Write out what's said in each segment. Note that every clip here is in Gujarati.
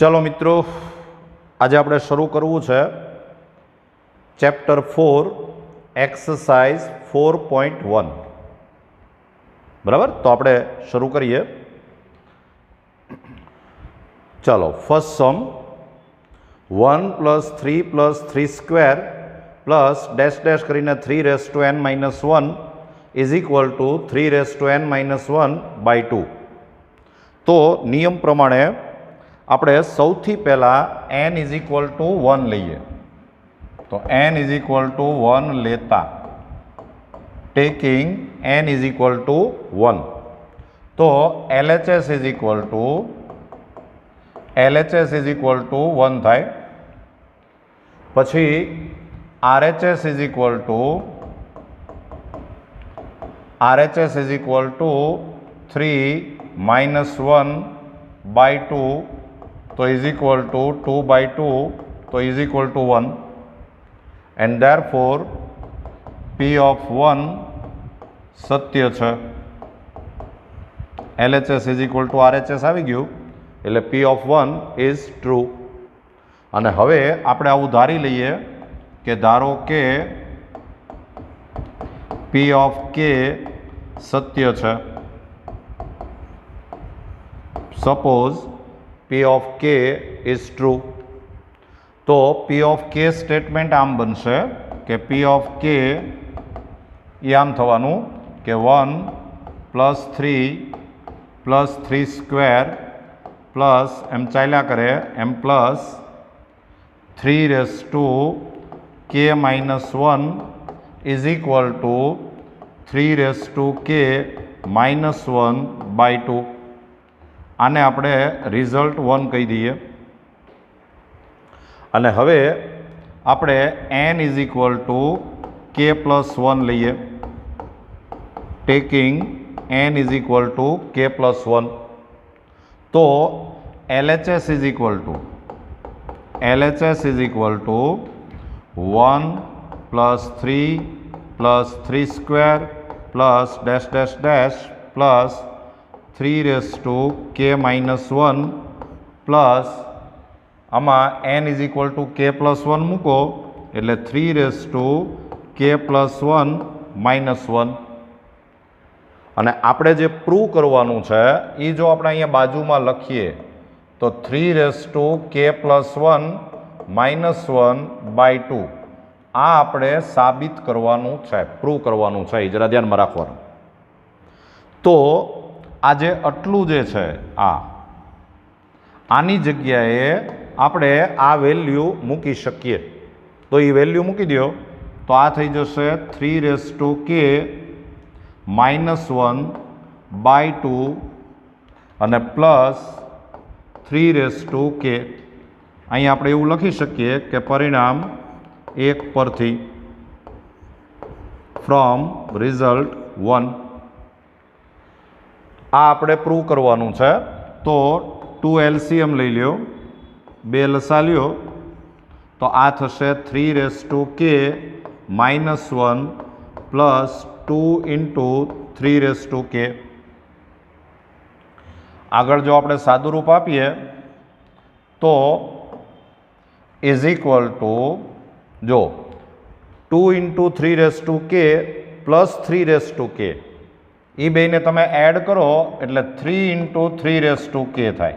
चलो मित्रों, आज આપણે શરૂ કરવું છે ચેપ્ટર 4 એક્સરસાઇઝ 4.1. બરાબર, તો આપણે શરૂ કરીએ. चलो, फर्स्ट सम 1 + 3 + 3 स्क्वेर प्लस डैश डैश करीने 3n-1 is equal to 3n-1/2. तो नियम प्रमाणे આપણે સૌથી પહેલા n = 1 લઈએ. તો n = 1 લેતા ટેકિંગ n = 1. તો LHS = 1 થાય. પછી RHS = 3-1/2 तो इज इक्वल टू 2/2 तो is equal to 1 and therefore P of 1 सत्य है. LHS = RHS આવી ગયું એટલે P ऑफ 1 इज ट्रू. અને હવે આપણે આવું ધારી લઈએ કે ધારો કે P ऑफ K सत्य है. Suppose P of K is true. तो P of K स्टेटमेंट आम बनशे कि P of K ये आम थवानुं कि 1 + 3 + 3 स्क्वेर प्लस एम चाल्या करे एम plus 3k-1 is equal to 3k-1/2. आने आपणे रिजल्ट 1 कही दीए. अने हवे आपणे n = k+1 लईए taking n = k+1. तो LHS = 1 + 3 + 3 square plus dash dash dash plus 3k-1 plus आमा n = k+1 मूको एटले 3k+1-1. अने आपणे जे प्रूव करवानुं छे ई जो आपणे अहींया बाजुमां लखीए तो 3k+1-1/2 आ आपणे साबित करवानुं छे, प्रूव करवानुं छे. जरा ध्यानमां राखवानुं. तो आज आटलू जे छे आनी जग्याए आपणे आ वेल्यू मूकी शकीए. तो ये वेल्यू मूकी दो तो आ थई जशे 3k-1/2 अने प्लस 3k. अहीं आपणे एवुं लखी शकीए कि परिणाम 1 परथी फ्रॉम रिजल्ट 1 आ आपणे प्रूव करवानुं छे. तो 2 LCM लई ल्यो, 2 लसा ल्यो तो आ थशे 3k-1 प्लस 2 × 3k. आगळ जो आपणे सादुं रूप आपीए तो इज इक्वल टू जो 2 × 3k प्लस 3k ई बेने तमे एड करो एटले 3 × 3k थाय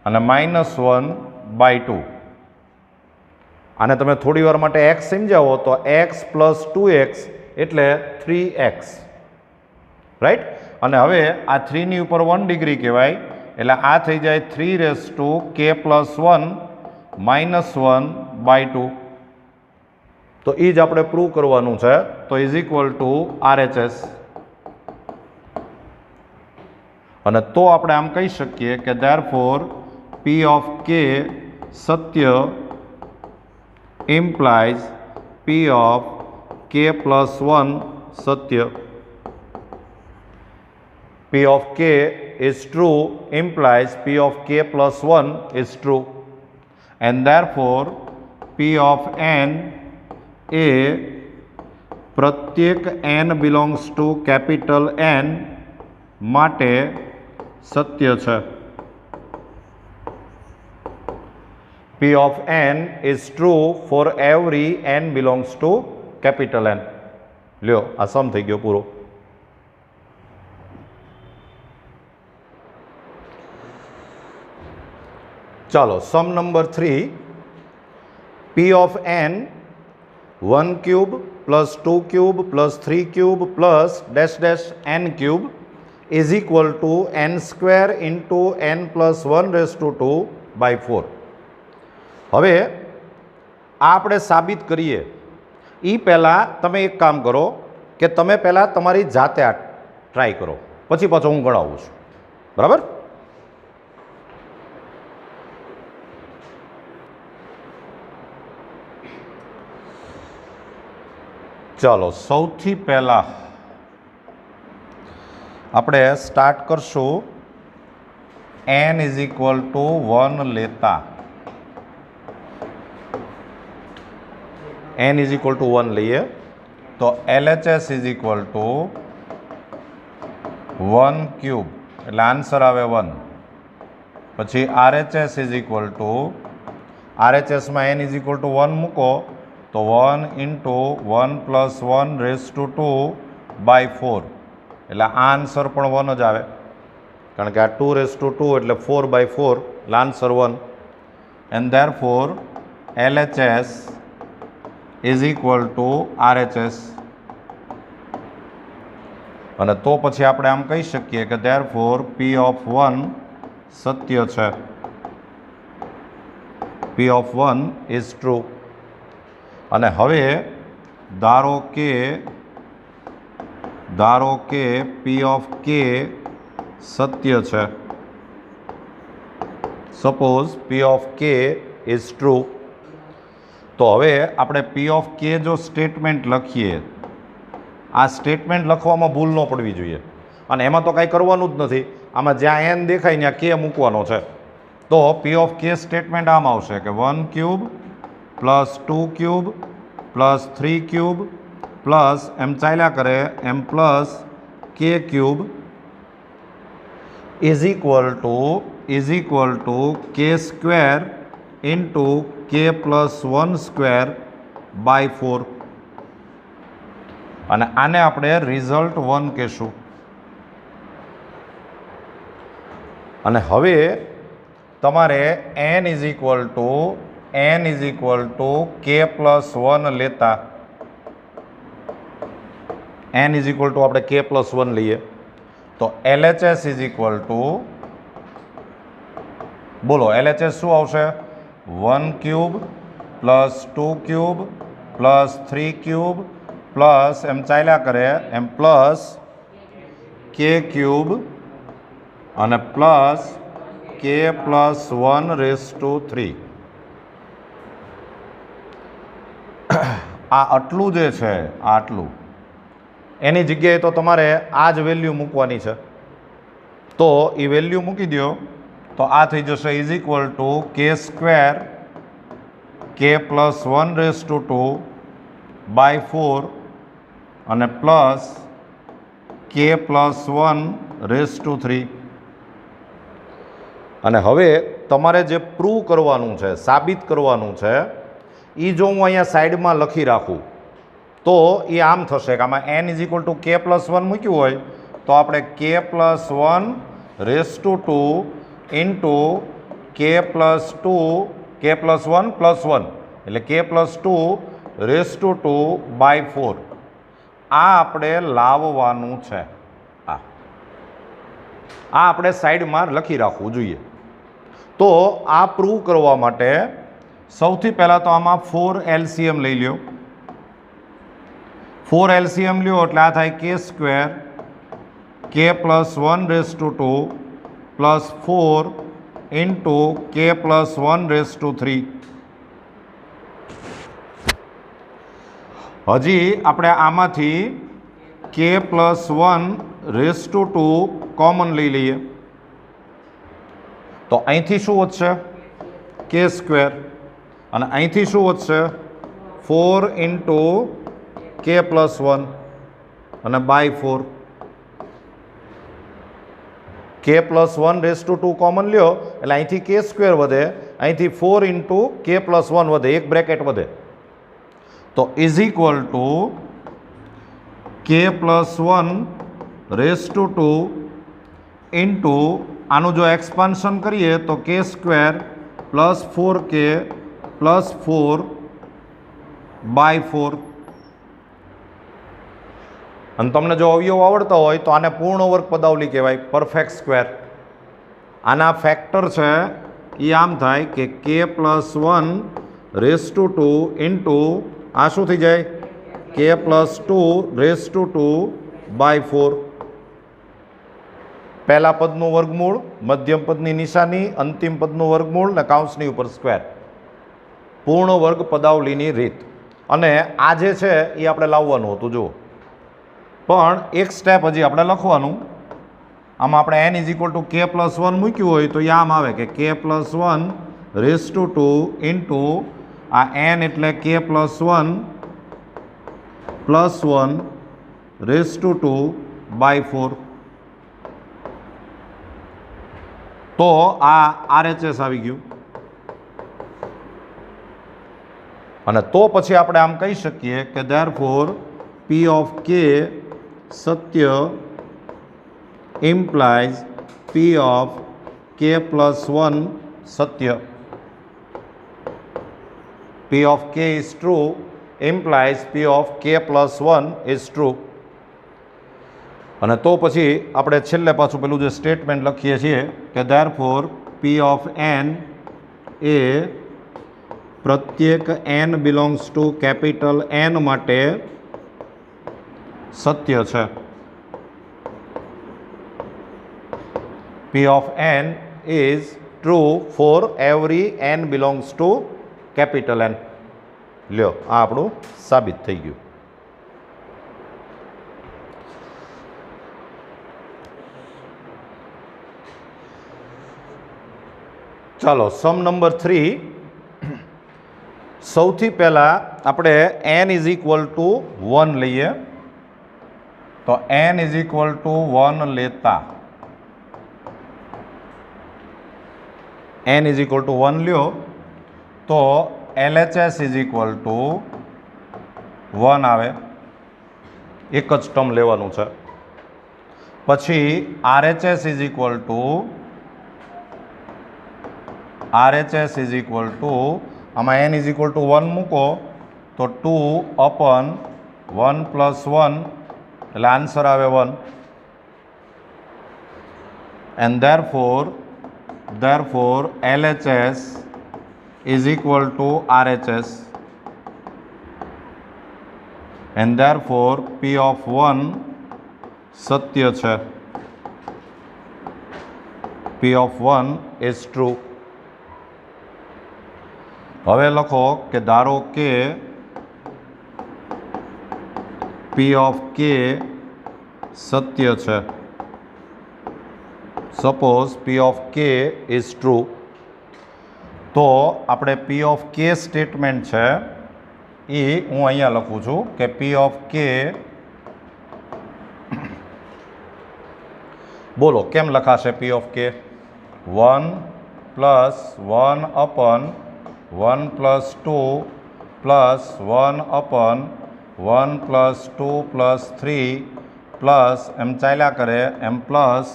अने -1/2. आने तमे थोड़ी वार माटे x समजावो तो x + 2x एटले 3x. राइट. अने हवे आ 3 नी उपर 1 डिग्री कहेवाय एटले आ थई जाय 3k+1-1/2. तो ई ज आपणे प्रूव करवानुं छे. तो इज इक्वल टू RHS. અને તો આપણે આમ કહી શકીએ કે therefore P of K Satya implies P of K+1 Satya. P of K is true implies P of K+1 is true and therefore P of n a प्रत्येक n belongs to capital N માટે સત્ય છે. P of n is true for every n belongs to capital N. લ્યો આ સમ થઈ ગયો પૂરો. ચાલો સમ number 3. P of n 1 cube plus 2 cube plus 3 cube plus dash dash n cube is equal to n square into n plus 1 raised to 2 by 4. હવે આપણે સાબિત કરીએ એ પહેલાં તમે એક કામ કરો કે તમે પહેલાં તમારી જાતે આ ટ્રાય કરો, પછી પાછો હું ગણાવું છું. બરાબર? ચાલો સૌથી પહેલાં આપણે સ્ટાર્ટ કરશું n ઇઝ ઇક્વલ ટુ 1 લેતા. n ઇઝ ઇક્વલ ટુ 1 લઈએ તો LHS is equal to 1 cube એટલે આન્સર આવે 1. પછી RHS ઇઝ ઇક્વલ ટુ RHSમાં n ઇઝ ઇક્વલ ટુ 1 મૂકો તો 1 into 1 plus 1 raised to 2 by 4 એટલે આ આન્સર પણ 1 જ આવે, કારણ કે આ 2 raised to 2 એટલે 4 by 4 એટલે answer 1. and therefore LHS is equal to RHS. અને તો પછી આપણે આમ કહી શકીએ કે therefore P of 1 સત્ય છે. P of 1 is true. અને હવે ધારો કે P of K સત્ય છે. Suppose P of K is true. તો હવે આપણે P of K જો સ્ટેટમેન્ટ લખીએ, આ સ્ટેટમેન્ટ લખવામાં ભૂલ ન પડવી જોઈએ. અને એમાં તો કાંઈ કરવાનું જ નથી, આમાં જ્યાં n દેખાય ત્યાં K મૂકવાનો છે. તો P of K સ્ટેટમેન્ટ આમ આવશે કે 1 cube plus 2 cube plus 3 cube plus એમ ચાલ્યા કરે એમ plus K cube is equal to K square into K plus 1 square by 4. અને આને આપણે રિઝલ્ટ 1 કહેશું. અને હવે તમારે n is equal to K plus 1 લેતા, n ઇઝ ઇક્વલ ટુ આપણે K પ્લસ 1 લઈએ તો LHS ઇઝ ઇક્વલ ટુ, બોલો LHS શું આવશે? 1 cube plus 2 cube plus 3 cube plus એમ ચાલ્યા કરે એમ પ્લસ K ક્યુબ અને plus K plus 1 raise to 3. આ આટલું જે છે આટલું, એની જગ્યાએ તો તમારે આ જ વેલ્યુ મૂકવાની છે. તો એ વેલ્યુ મૂકી દો તો આ થઈ જશે is equal to K square K plus 1 raise to 2 by 4 અને plus K plus 1 raise to 3. અને હવે તમારે જે પ્રૂવ કરવાનું છે, સાબિત કરવાનું છે, એ જો હું અહીંયા સાઈડમાં લખી રાખું તો એ આમ થશે કે આમાં n is equal to K plus 1 મૂક્યું હોય તો આપણે K plus 1 raise to 2 into K plus 2 K plus 1 plus 1 એટલે K plus 2 raise to 2 by 4. આ આપણે લાવવાનું છે. આ આપણે સાઈડમાં લખી રાખવું જોઈએ. તો આ પ્રૂવ કરવા માટે સૌથી પહેલાં તો આમાં 4 LCM લઈ લ્યો. 4 LCM લ્યો એટલે આ થાય K square K plus 1 raise to 2 plus 4 into K plus 1 raise to 3. હજી આપણે આમાંથી K plus 1 raise to 2 common લઈ લઈએ તો અહીંથી શું વધશે? K square. અને અહીંથી શું વધશે? 4 ઇન્ટુ K પ્લસ 1 અને by 4. K plus 1 raise to 2 common લ્યો એટલે અહીંથી K સ્ક્વેર વધે અહીંથી 4 ઇન્ટુ કે પ્લસ 1 વધે, એક બ્રેકેટ વધે, તો ઇઝ ઇક્વલ ટુ કે પ્લસ 1 રેસ ટુ 2 ઇન્ટુ આનું જો એક્સપાન્શન કરીએ તો કે સ્ક્વેર પ્લસ 4k પ્લસ 4/4. અને તમને જો અવયવ આવડતા હોય તો આને પૂર્ણ વર્ગ પદાવલી કહેવાય, પરફેક્ટ સ્ક્વેર. આના ફેક્ટર છે એ આમ થાય કે કે પ્લસ 1 રેસ ટુ 2 ઇન્ટુ આ શું થઈ જાય કે પ્લસ 2 રેસ ટુ 2/4. પહેલા પદનું વર્ગમૂળ, મધ્યમ પદની નિશાની, અંતિમ પદનું વર્ગમૂળ ને કાઉન્સની ઉપર સ્ક્વેર. પૂર્ણ વર્ગ પદાવલીની રીત. અને આ જે છે એ આપણે લાવવાનું હતું. જુઓ, પણ એક સ્ટેપ હજી આપણે લખવાનું. આમાં આપણે n ઇઝ ઇક્વલ ટુ કે પ્લસ 1 મૂક્યું હોય તો આમ આવે કે કે પ્લસ 1 રેસ ટુ 2 ઇન્ટુ આ n એટલે કે પ્લસ 1 રેસ ટુ 2/4. તો આ RHS આવી ગયું. અને તો પછી આપણે આમ કહી શકીએ કે therefore P of K Satya implies P of K plus 1 Satya. P of K is true implies P of K plus 1 is true. અને તો પછી આપણે છેલ્લે પાછું પેલું જે સ્ટેટમેન્ટ લખીએ છીએ કે ધેરફોર P of n એ પ્રત્યેક n belongs to capital N માટે સત્ય છે. P of n is true for every n belongs to capital N. લ્યો, આ આપણું સાબિત થઈ ગયું. ચાલો, સમ નંબર 3. સૌથી પહેલા આપણે n ઇઝ ઇક્વલ ટુ 1 લઈએ. તો n ઇઝ ઇક્વલ ટુ 1 લેતા n ઇઝ ઇક્વલ ટુ 1 લ્યો તો LHS ઇઝ ઇક્વલ ટુ 1 આવે. એક જ ટર્મ લેવાનું છે. પછી RHS ઇઝ ઇક્વલ ટુ આમાં n ઇઝ ઇક્વલ ટુ 1 મૂકો તો 2/1 પ્લસ 1 એટલે આન્સર આવે 1. And therefore LHS is equal to RHS and therefore P of 1 સત્ય છે. P of 1 is true. હવે લખો કે ધારો કે P of K સત્ય છે. Suppose P of K is true. તો આપણે P of K સ્ટેટમેન્ટ છે એ હું અહીંયા લખું છું કે P of K, બોલો કેમ લખાશે P of K? 1 plus 1/1 plus 2 plus 1/1 plus 2 plus 3 plus એમ ચાલ્યા કરે એમ પ્લસ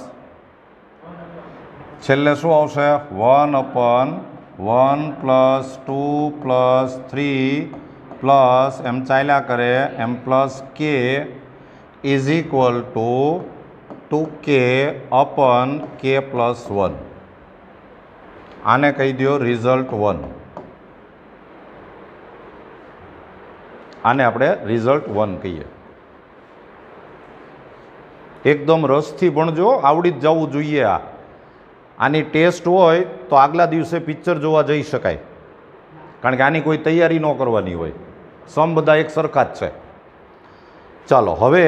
છેલ્લે શું આવશે 1/1 પ્લસ 2 પ્લસ 3 પ્લસ એમ ચાલ્યા કરે એમ plus K is equal to 2K/K plus 1. આને કહી દો રિઝલ્ટ 1. આને આપણે રિઝલ્ટ 1 કહીએ. એકદમ રસથી ભણજો, આવડી જ જવું જોઈએ. આની ટેસ્ટ હોય તો આગલા દિવસે પિક્ચર જોવા જઈ શકાય, કારણ કે આની કોઈ તૈયારી ન કરવાની હોય. સમ બધા એક સરખા જ છે. ચાલો, હવે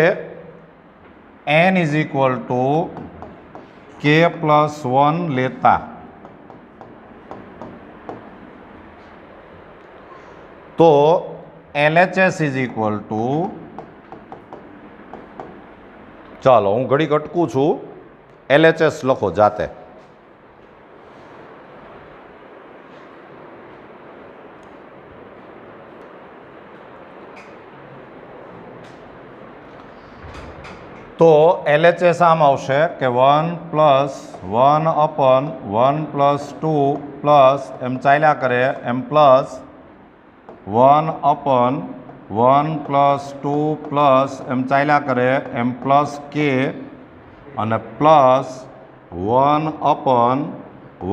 n is equal to K plus 1 લેતા તો LHS ઇઝ ઇક્વલ ટુ, ચાલો હું ઘડીક અટકું છું, LHS લખો જાતે. તો LHS આમ આવશે કે 1 + 1 અપન 1 + 2 પ્લસ એમ ચાલ્યા કરે એમ પ્લસ 1 અપન 1 + 2 પ્લસ એમ ચાલ્યા કરે એમ પ્લસ કે અને પ્લસ 1 અપન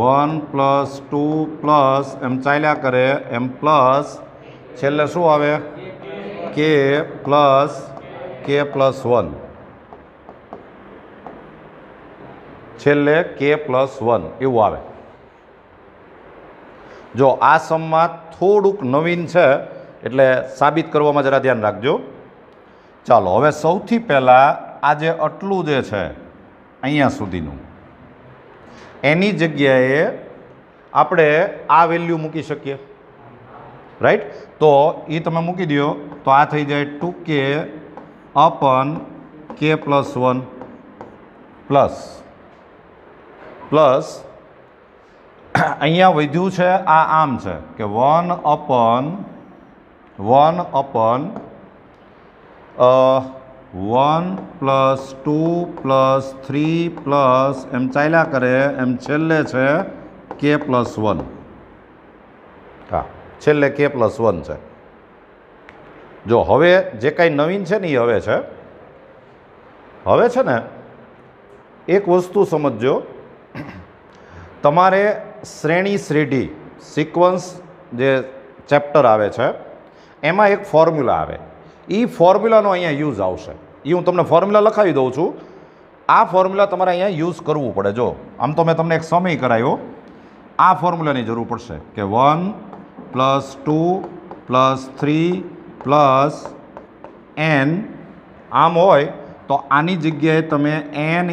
1 + 2 પ્લસ એમ ચાલ્યા કરે એમ પ્લસ છેલ્લે શું આવે કે પ્લસ k+1 છેલ્લે k+1 એવું આવે. જો આ સમમાં થોડુંક નવીન છે એટલે સાબિત કરવામાં જરા ધ્યાન રાખજો. ચાલો હવે સૌથી પહેલાં આ જે આટલું જે છે અહીંયા સુધીનું એની જગ્યાએ આપણે આ વેલ્યુ મૂકી શકીએ, રાઈટ? તો એ તમે મૂકી દો તો આ થઈ જાય 2k અપન k+1 પ્લસ અહીંયા વધ્યું છે આ આમ છે કે 1 અપન 1 + 2 + 3 પ્લસ એમ ચાલ્યા કરે એમ છેલ્લે છે k+1. હા, છેલ્લે k+1 છે. જો હવે જે કાંઈ નવીન છે ને એ હવે છે ને એક વસ્તુ સમજજો. તમારે શ્રેઢી સિક્વન્સ જે ચેપ્ટર આવે છે એમાં એક ફોર્મ્યુલા આવે, એ ફોર્મ્યુલાનો અહીંયા યુઝ આવશે. એ હું તમને ફોર્મ્યુલા લખાવી દઉં છું. આ ફોર્મ્યુલા તમારે અહીંયા યુઝ કરવું પડે. જો આમ તો મેં તમને એક સમય કરાવ્યો, આ ફોર્મ્યુલાની જરૂર પડશે કે 1 + 2 + 3 + n આમ હોય તો આની જગ્યાએ તમે n ×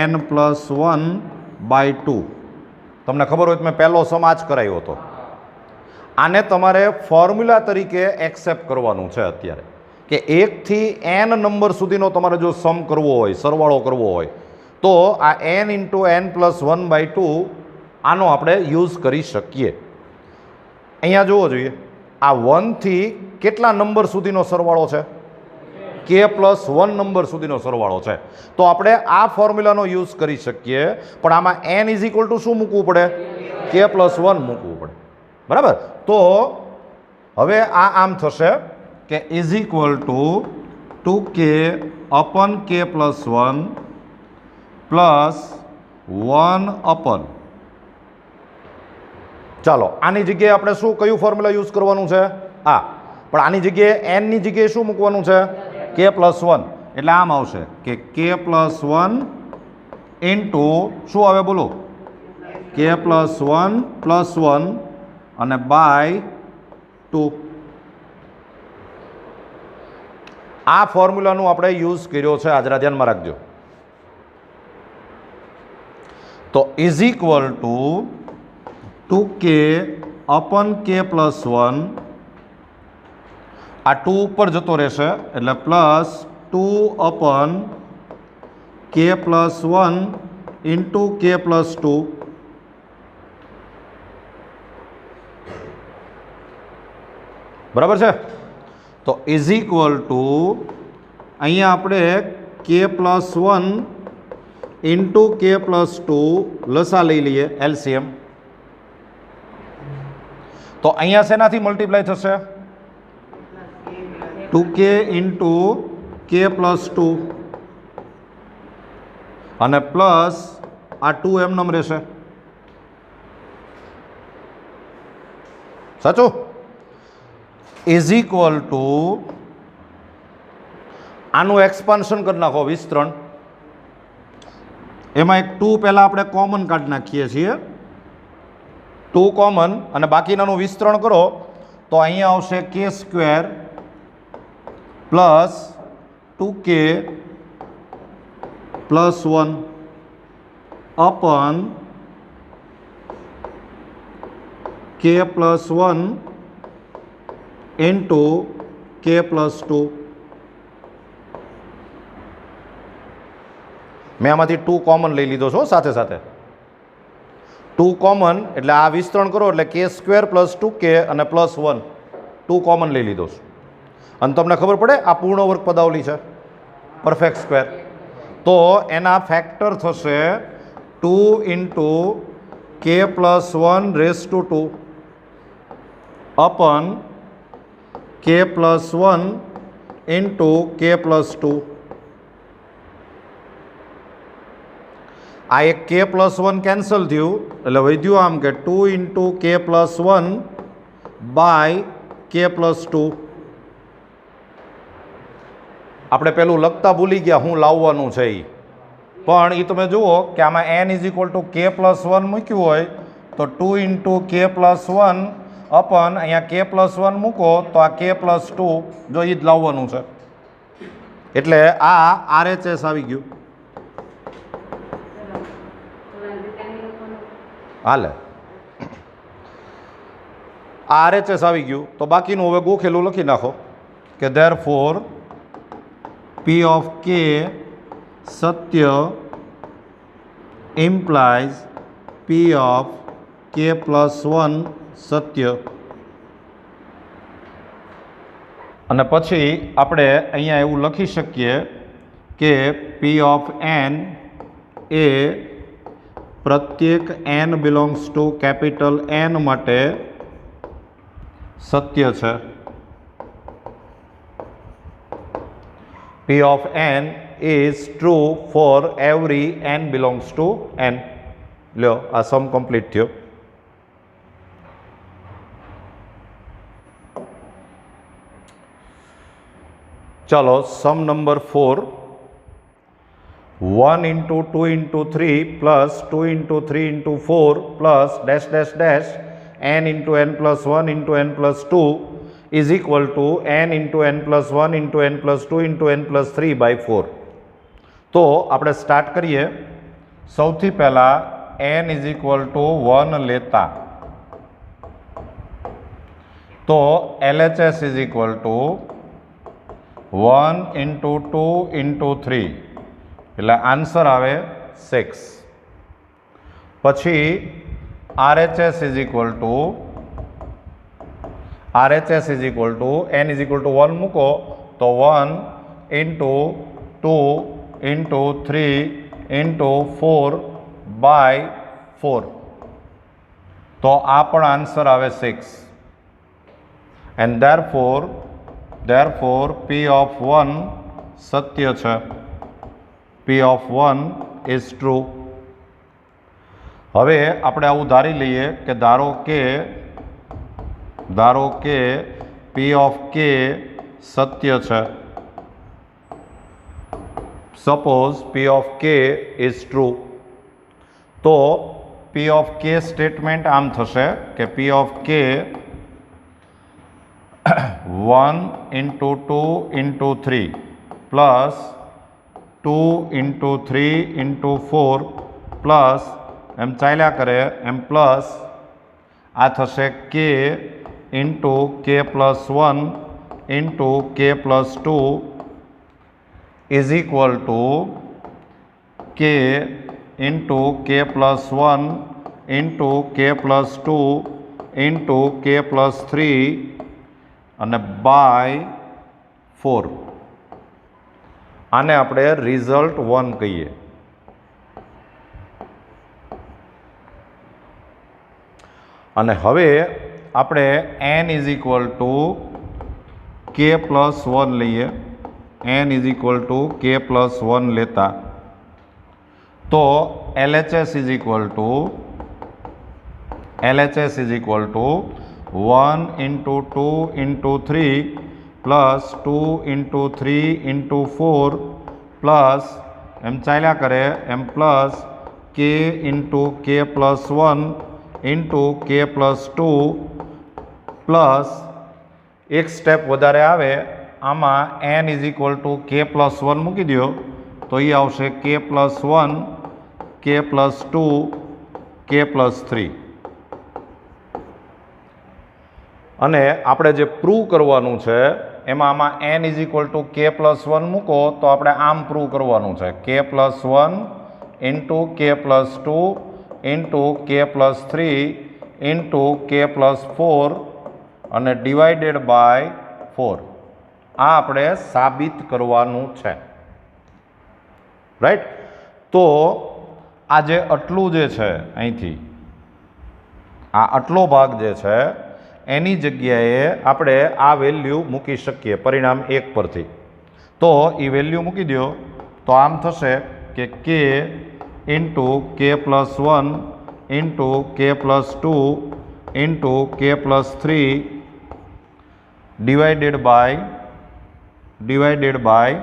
n+1/2. તમને ખબર હોય તો મેં પહેલો સમ આ જ કરાવ્યો હતો. આને તમારે ફોર્મ્યુલા તરીકે એક્સેપ્ટ કરવાનું છે અત્યારે કે 1 થી n નંબર સુધીનો તમારે જો સમ કરવો હોય, સરવાળો કરવો હોય તો આ n × n+1/2 આનો આપણે યુઝ કરી શકીએ. અહીંયા જોવો જોઈએ આ 1 થી કેટલા નંબર સુધીનો સરવાળો છે? k+1 નંબર સુધીનો સરવાળો છે. તો આપણે આ ફોર્મ્યુલાનો યુઝ કરી શકીએ, પણ આમાં n = શું મૂકવું પડે? k+1 મૂકવું પડે. બરાબર? તો હવે આ આમ થશે કે = 2k અપન k+1 પ્લસ 1 અપન, ચાલો આની જગ્યાએ આપણે શું કયું ફોર્મ્યુલા યુઝ કરવાનું છે? આ. પણ આની જગ્યાએ n ની જગ્યાએ શું મૂકવાનું છે? k+1. એટલે આમ આવશે કે k+1 ઇન્ટુ શું આવે બોલો? k+1 + 1 અને /2. આ ફોર્મ્યુલાનું આપણે યુઝ કર્યો છે, આજરા ધ્યાનમાં રાખજો. તો = 2k અપન k+1, આ 2 ઉપર જતો રહેશે એટલે પ્લસ 2 અપન k+1 ઇન્ટુ k+2. બરાબર છે? તો અહીંયા આપણે k+1 ઇન્ટુ k+2 લસા લઈ લઈએ, LCM. તો અહીંયા શેનાથી મલ્ટીપ્લાય થશે? 2k ઇન્ટુ k+2 અને પ્લસ આ 2 એમનેમ રહેશે. સાચું? આનું એક્સપાન્શન કરી નાખો, વિસ્તરણ. એમાં એક 2 પહેલાં આપણે કોમન કાઢી નાખીએ છીએ, 2 કોમન, અને બાકીનાનું વિસ્તરણ કરો તો અહીંયા આવશે k² plus 2k +1 અપન k+1 into k+2. મેં આમાંથી 2 કોમન લઈ લીધો છો સાથે સાથે. 2 કોમન એટલે આ વિસ્તરણ કરો એટલે k² + 2k અને +1, 2 કોમન લઈ લીધો છે. અને તમને ખબર પડે આ પૂર્ણ વર્ગ પદાવલી છે. Perfect square. તો એના ફેક્ટર થશે 2 into k plus 1 raise to 2 અપન k plus 1 into k plus 2. આ એક k પ્લસ 1 કેન્સલ થયું એટલે વધ્યું આમ કે 2 into k plus 1 by k plus 2. આપણે પેલું લખતા ભૂલી ગયા હું લાવવાનું છે એ, પણ એ તમે જુઓ કે આમાં n is equal to k plus 1 મૂક્યું હોય તો 2 ઇન્ટુ k પ્લસ 1 અપન અહીંયા k પ્લસ 1 મૂકો તો આ k પ્લસ 2 જો એ જ લાવવાનું છે. એટલે આ RHS આવી ગયું. હાલે આ RHS આવી ગયું. તો બાકીનું હવે ગોખેલું લખી નાખો કે therefore P of k Satya implies P of k plus 1 સત્ય. અને પછી આપણે અહીંયા એવું લખી શકીએ કે P of n એ પ્રત્યેક n belongs to capital N માટે સત્ય છે. P of n is true for every n belongs to n. લ્યો આ સમ કમ્પ્લીટ થયો. ચાલો સમ number 4. 1 into 2 into 3 plus 2 into 3 into 4 plus dash dash dash n into n plus 1 into n plus 2 is equal to n into n plus 1 into n plus 2 into n plus 3 by 4. તો આપણે સ્ટાર્ટ કરીએ. સૌથી પહેલા n is equal to 1 લેતા તો LHS is equal to 1 into 2 into 3 એટલે આન્સર આવે 6. પછી RHS is equal to n is equal to 1 મૂકો તો 1 into 2 into 3 into 4 by 4 તો આ પણ આન્સર આવે 6. and therefore P of 1 સત્ય છે. P of 1 is true. હવે આપણે આવું ધારી લઈએ કે ધારો કે P of k સત્ય છે. Suppose P of k is true. તો P of k સ્ટેટમેન્ટ આમ થશે કે P of k 1 into 2 into 3 plus 2 into 3 into 4 plus એમ ચાલ્યા કરે એમ પ્લસ આ થશે k into k plus 1 into k plus 2 is equal to k into k plus 1 into k plus 2 into k plus 3 અને બાય 4. આને આપણે રિઝલ્ટ 1 કહીએ. અને હવે આપણે n is equal to k plus 1 લઈએ. n is equal to k plus 1 લેતા તો LHS is equal to 1 into 2 into 3 plus 2 into 3 into 4 plus એમ ચાલ્યા કરે એમ plus k into k plus 1 into k plus 2 plus એક સ્ટેપ વધારે આવે આમાં n is equal to k plus 1 મૂકી દો તો એ આવશે k plus 1 k plus 2 k plus 3. અને આપણે જે પ્રૂવ કરવાનું છે એમાં આમાં n is equal to k plus 1 મૂકો તો આપણે આમ પ્રૂવ કરવાનું છે k plus 1 into k plus 2 into k plus 3 into k plus 4 અને ડિવાઇડેડ બાય 4. આ આપણે સાબિત કરવાનું છે. રાઈટ. તો આ જે આટલું જે છે અહીંથી આ આટલો ભાગ જે છે એની જગ્યાએ આપણે આ વેલ્યુ મૂકી શકીએ પરિણામ 1 પરથી. તો એ વેલ્યુ મૂકી દો તો આમ થશે કે k into k plus 1 into k plus 2 into k plus 3 divided by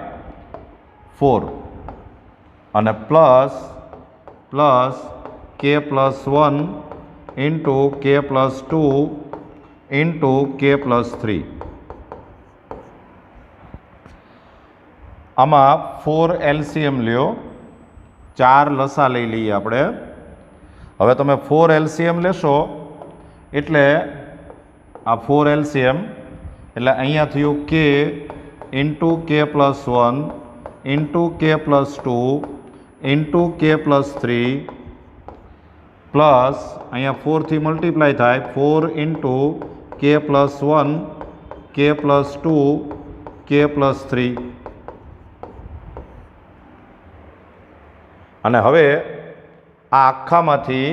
4 અને plus k plus 1 into k plus 2 into k plus 3. આમાં 4 LCM લ્યો, 4 લસા લઈ લઈએ આપણે. હવે તમે 4 LCM લેશો એટલે આ 4 LCM એટલે અહીંયા થયું k into k plus 1 into k plus 2 into k plus 3 plus અહીંયા 4થી મલ્ટીપ્લાય થાય 4 into k plus 1 k plus 2 k plus 3. અને હવે આ આખામાંથી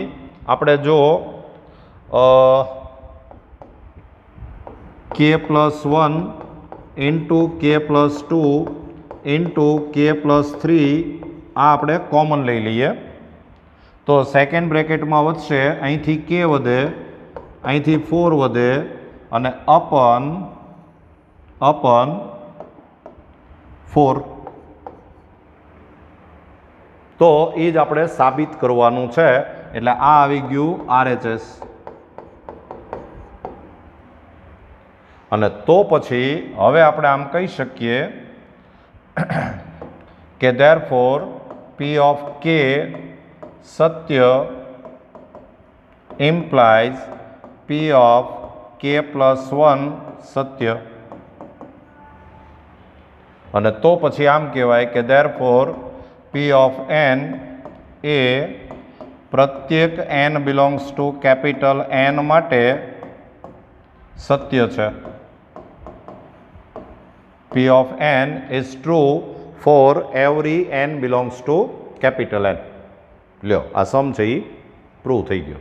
આપણે જો k plus 1 into k plus 2 into k plus 3 આ આપણે કોમન લઈ લઈએ તો સેકન્ડ બ્રેકેટમાં વધશે, અહીંથી k વધે, અહીંથી 4 વધે અને અપન 4. તો એ જ આપણે સાબિત કરવાનું છે. એટલે આ આવી ગયું RHS. અને તો પછી હવે આપણે આમ કહી શકીએ કે therefore P of K Satya implies P of K plus 1 સત્ય. અને તો પછી આમ કહેવાય કે therefore P of n એ પ્રત્યેક n belongs to capital N માટે સત્ય છે. P of n is true for every n belongs to capital N. લ્યો આ સમ છે એ પ્રૂવ થઈ ગયો.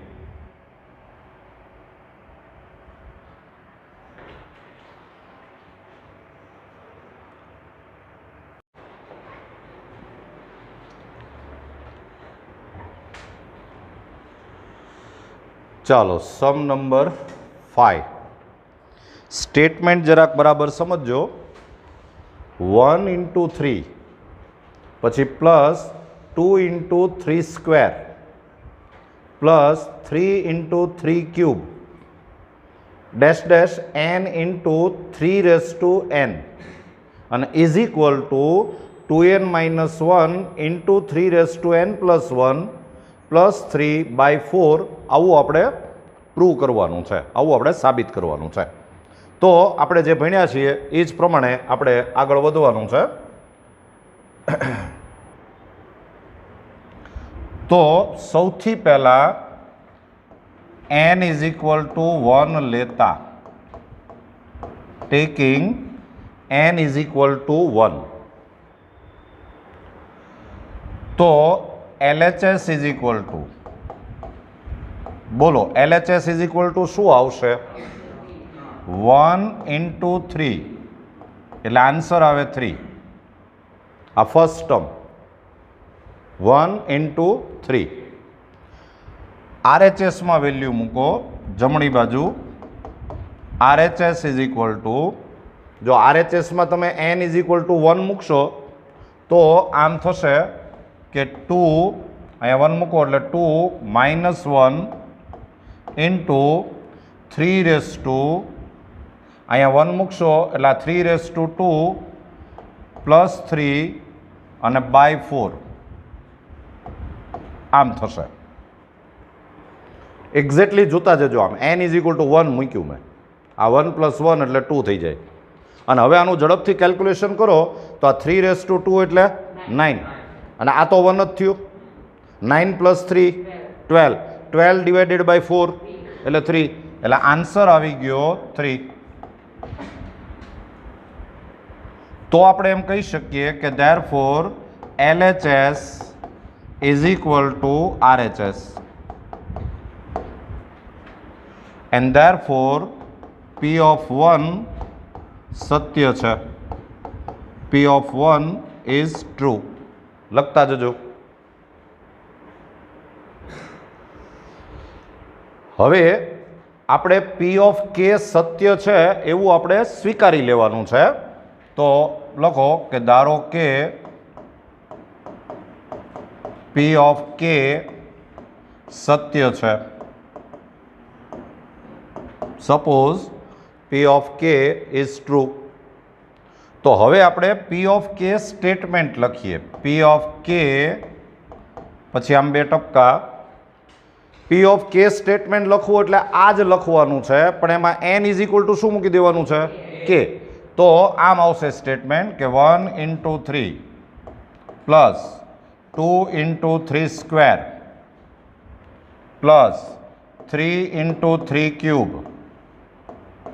ચાલો સમ નંબર 5. સ્ટેટમેન્ટ જરાક બરાબર સમજો. 1 ઇન્ટુ 3 પછી plus 2 into 3 square plus 3 into 3 cube dash dash n into 3 raise to n અને is equal to 2n minus 1 into 3 raise to n plus 1 plus 3 by 4 આવું આપણે પ્રૂવ કરવાનું છે, આવું આપણે સાબિત કરવાનું છે. તો આપણે જે ભણ્યા છીએ એ જ પ્રમાણે આપણે આગળ વધવાનું છે. તો સૌથી પહેલા n ઇઝ ઇક્વલ ટુ 1 લેતા taking n is equal to 1 તો LHS ઇઝ ઇક્વલ ટુ બોલો LHS ઇઝ ઇક્વલ ટુ શું આવશે 1 ઇન્ટુ 3 એટલે આન્સર આવે 3. આ ફર્સ્ટ ટર્મ 1 ઇન્ટુ 3. RHSમાં વેલ્યુ મૂકો જમણી બાજુ. RHS ઇઝ ઇક્વલ ટુ જો RHSમાં તમે n ઇઝ ઇક્વલ ટુ 1 મૂકશો તો આમ થશે કે 2 અહીંયા 1 મૂકો એટલે 2 માઇનસ 1 ઇન્ટુ 3 રેસ ટુ અહીંયા 1 મૂકશો એટલે 3 રેસ ટુ 2 પ્લસ 3 અને બાય 4 આમ થશે. એક્ઝેક્ટલી જોતા જજો. આમ n ઇઝ ઇક્વલ ટુ 1 મૂક્યું મેં, આ 1 પ્લસ 1 એટલે 2 થઈ જાય. અને હવે આનું ઝડપથી કેલ્ક્યુલેશન કરો તો આ 3 રેસ ટુ 2 એટલે 9 અને આ તો 1 જ થયું. 9 પ્લસ 3 12, 12 ડિવાઇડેડ બાય 4 એટલે 3 એટલે આન્સર આવી ગયો 3. તો આપણે એમ કહી શકીએ કે therefore LHS is equal to RHS. And therefore P of 1 સત્ય છે. P of 1 is true. લખતા જજો. હવે આપણે P of K સત્ય છે એવું આપણે સ્વીકારી લેવાનું છે. તો લખો કે ધારો કે P of K સત્ય છે. Suppose P of K is true. તો હવે આપણે P of K સ્ટેટમેન્ટ લખીએ. P of K પછી આમ બે ટપકા. P of K સ્ટેટમેન્ટ લખવું એટલે આ જ લખવાનું છે, પણ એમાં n ઇઝ ઇક્વલ ટુ શું મૂકી દેવાનું છે? K. તો આમ આવશે સ્ટેટમેન્ટ કે 1 into 3 plus 2 into 3 square plus 3 into 3 cube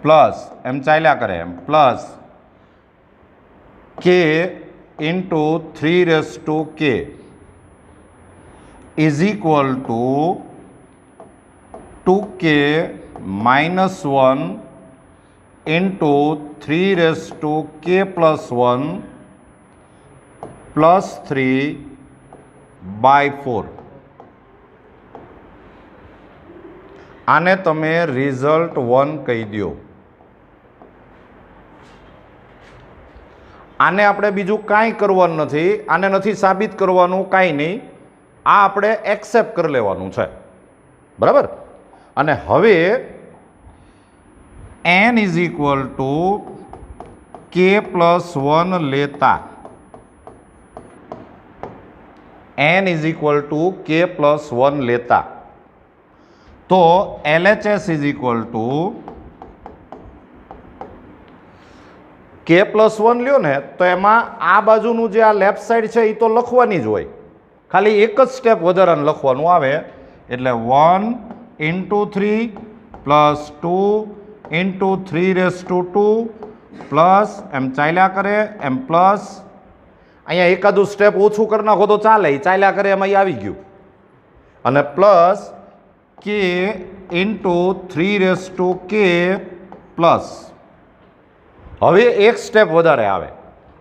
plus એમ ચાલ્યા કરે એમ plus k into 3 raised to k is equal to 2k minus 1 into 3 raised to k plus 1 plus 3 by 4. આને તમે રિઝલ્ટ 1 કહી દો. આને આપણે બીજું કાંઈ કરવાનું નથી, આને નથી સાબિત કરવાનું, કાંઈ નહીં. આ આપણે એક્સેપ્ટ કરી લેવાનું છે, બરાબર. અને હવે n is equal to k plus 1 લેતા n is equal to k plus 1 લેતા તો LHS is equal to k plus 1 લ્યો ને તો એમાં આ બાજુનું જે આ લેફ્ટ સાઈડ છે એ તો લખવાની જ હોય, ખાલી એક જ સ્ટેપ વધારાનું લખવાનું આવે. એટલે 1 into 3 plus 2 into 3 raised to 2 plus એમ ચાલ્યા કરે એમ પ્લસ અહીંયા એકાદું સ્ટેપ ઓછું કરી નાખો તો ચાલે, ચાલ્યા કરે એમાં આવી ગયું. અને plus k into 3 raised to k plus હવે એક સ્ટેપ વધારે આવે.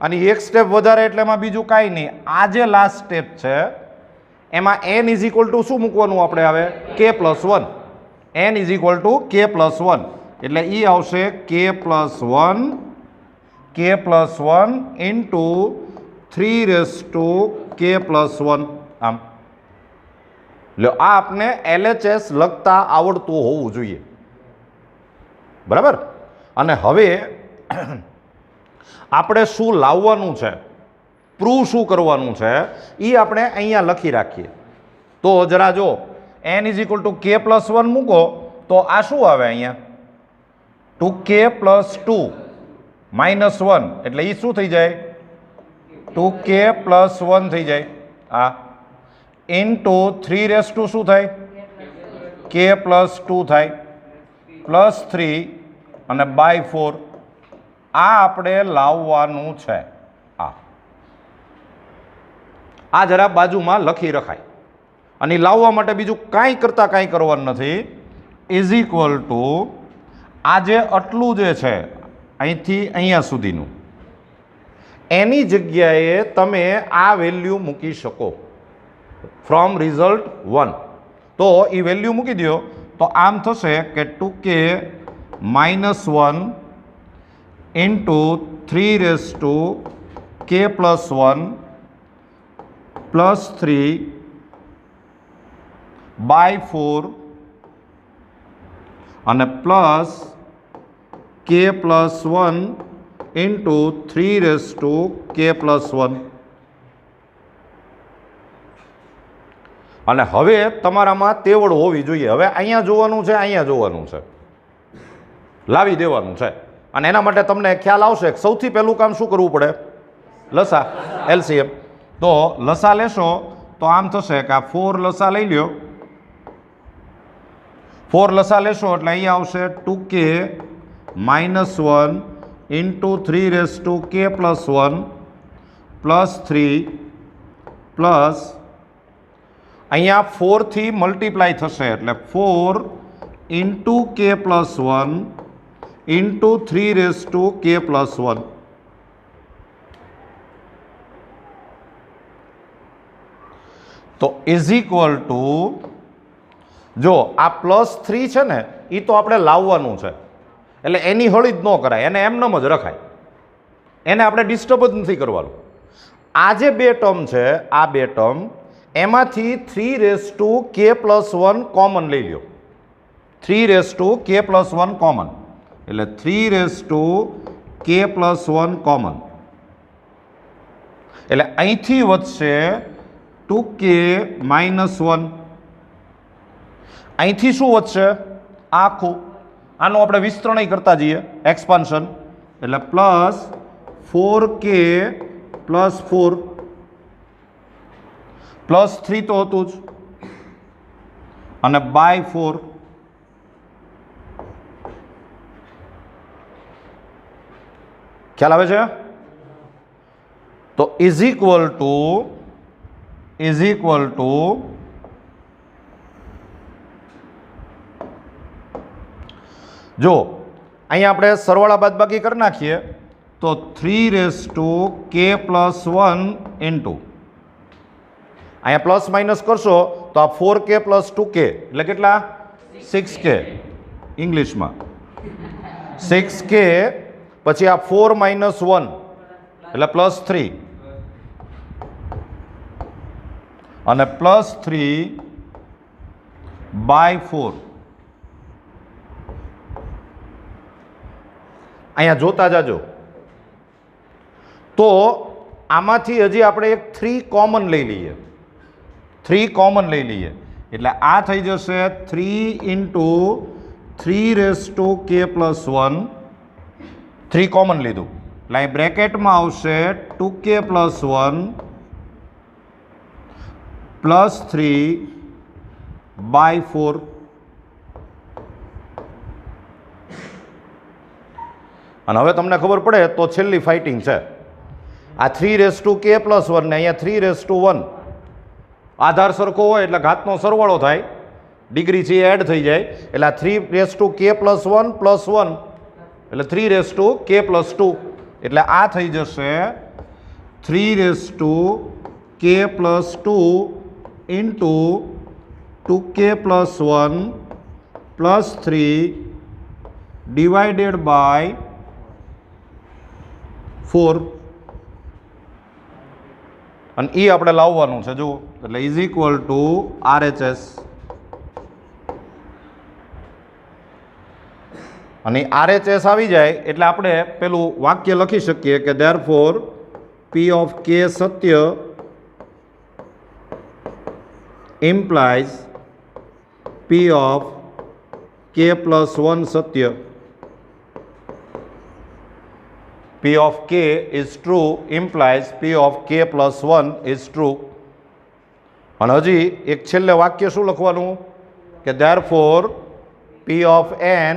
અને એક સ્ટેપ વધારે એટલે એમાં બીજું કાંઈ નહીં, આ જે લાસ્ટ સ્ટેપ છે એમાં n ઇઝ ઇક્વલ ટુ શું મૂકવાનું આપણે આવે? k plus 1. n is equal to k plus 1 એટલે એ આવશે k plus 1 into 3 raise to k plus 1. આમ લો, આ આપને LHS લખતા આવડતું હોવું જોઈએ, બરાબર. અને હવે આપણે શું લાવવાનું છે, પ્રૂવ શું કરવાનું છે એ આપણે અહીંયા લખી રાખીએ. તો જરા જો n is equal to k plus 1 મૂકો તો આ શું આવે અહીંયા? 2k પ્લસ 2 માઇનસ 1 એટલે એ શું થઈ જાય? 2k પ્લસ 1 થઈ જાય. આ ઇન્ટુ 3 રેસ ટુ શું થાય? k પ્લસ 2 થાય પ્લસ 3 અને બાય 4. આ આપણે લાવવાનું છે. આ જરા બાજુમાં લખી રખાય. અને લાવવા માટે બીજું કાંઈ કરતાં કાંઈ કરવાનું નથી. ઇઝ ઇક્વલ ટુ આ જે આટલું જે છે અહીંથી અહીંયા સુધીનું એની જગ્યાએ તમે આ વેલ્યુ મૂકી શકો ફ્રોમ રિઝલ્ટ 1. તો એ વેલ્યુ મૂકી દો તો આમ થશે કે 2k minus 1 into 3 raise to k plus 1 plus 3 by 4 અને plus k plus 1 into 3 raise to k plus 1. અને હવે તમારામાં તેવડ હોવી જોઈએ. હવે અહીંયા જોવાનું છે, અહીંયા જોવાનું છે, લાવી દેવાનું છે. અને એના માટે તમને ખ્યાલ આવશે કે સૌથી પહેલું કામ શું કરવું પડે? લસા, LCM. તો લસા લેશો તો આમ થશે કે આ 4 લસા લઈ લ્યો. 4 લસા લેશો એટલે અહીંયા આવશે 2k minus 1 into 3 raise to k plus 1 plus 3 plus અહીંયા 4 થી મલ્ટીપ્લાય થશે એટલે 4 ઇન્ટુ કે પ્લસ 1 ઇન્ટુ 3k+1. તો ઇઝ ઇક્વલ ટુ, જો આ +3 છે ને એ તો આપણે લાવવાનું છે એટલે એની હળી જ ન કરાય, એને એમનેમ જ રખાય, એને આપણે ડિસ્ટર્બ જ નથી કરવાનું. આ જે બે ટર્મ છે, આ બે ટર્મ એમાંથી 3k+1 કોમન લઈ લો. 3k+1 કોમન એટલે 3k+1 કોમન એટલે અહીંથી વધશે 2k - 1. અહીંથી શું વધશે? આખું. આનું આપણે વિસ્તરણ કરતા જઈએ, એક્સપાન્શન, એટલે +4k + 4 +3 તો હતું જ અને /4. ખ્યાલ આવે છે? તો ઇઝ ઇક્વલ ટુ જો અહીંયા આપણે સરવાળા બાદબાકી કરી નાખીએ તો 3k+1 ઇન્ટુ અહીંયા પ્લસ માઇનસ કરશો તો આ 4k + 2k એટલે કેટલા? 6k. ઇંગ્લિશમાં 6k, પછી આ 4 - 1 એટલે +3 અને +3/4. અહીંયા જોતા જાજો. તો આમાંથી હજી આપણે એક 3 કોમન લઈ લઈએ. 3 કોમન લઈ લઈએ એટલે આ થઈ જશે 3 ઇન્ટુ 3k+1. 3 કોમન લીધું એટલે અહીં બ્રેકેટમાં આવશે 2k+1 +3/4. અને હવે તમને ખબર પડે તો છેલ્લી ફાઇટિંગ છે. આ 3k+1 ને અહીંયા 3:1. આધાર સરખો હોય એટલે ઘાતનો સરવાળો થાય, ડિગ્રી છે એડ થઈ જાય એટલે આ 3k+1 + 1 એટલે 3k+2 એટલે આ થઈ જશે 3k+2 ઇન્ટુ 2k+1 +3 /4. અને એ આપણે લાવવાનું છે જુઓ, એટલે ઇઝ ઇક્વલ ટુ RHS. અને RHS આવી જાય એટલે આપણે પેલું વાક્ય લખી શકીએ કે therefore P of K Satya implies P of K+1 Satya. P of K is true implies P of K+1 is true. અને હજી એક છેલ્લે વાક્ય શું લખવાનું કે ધેરફોર P of n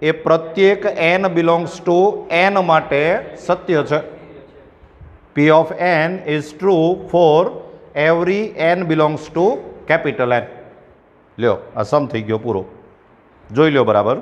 એ પ્રત્યેક n બિલોંગ્સ ટુ n માટે સત્ય છે. P of n is true for every n belongs to capital N. લ્યો આ સમ થઈ ગયો પૂરો, જોઈ લ્યો બરાબર.